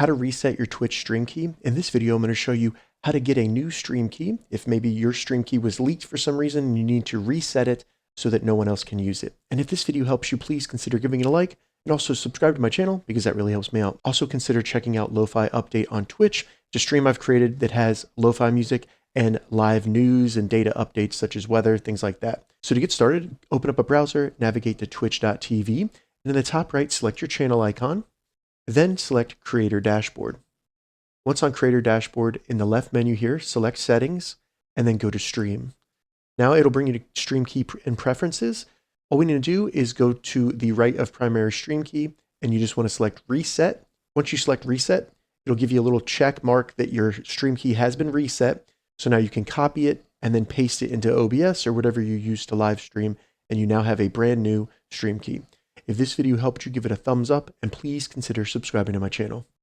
how to reset your Twitch stream key. In this video, I'm going to show you how to get a new stream key if maybe your stream key was leaked for some reason and you need to reset it so that no one else can use it. And if this video helps you, please consider giving it a like and also subscribe to my channel because that really helps me out. Also consider checking out Lo-Fi Update on Twitch, it's a stream I've created that has lo-fi music and live news and data updates such as weather, things like that. So to get started, open up a browser, navigate to twitch.tv, and in the top right, select your channel icon, then select Creator Dashboard. Once on Creator Dashboard, in the left menu here, select Settings, and then go to Stream. Now it'll bring you to Stream Key and Preferences. All we need to do is go to the right of Primary Stream Key, and you just want to select Reset. Once you select Reset, it'll give you a little check mark that your stream key has been reset. So now you can copy it and then paste it into OBS or whatever you use to live stream, and you now have a brand new stream key. If this video helped you, give it a thumbs up, and please consider subscribing to my channel.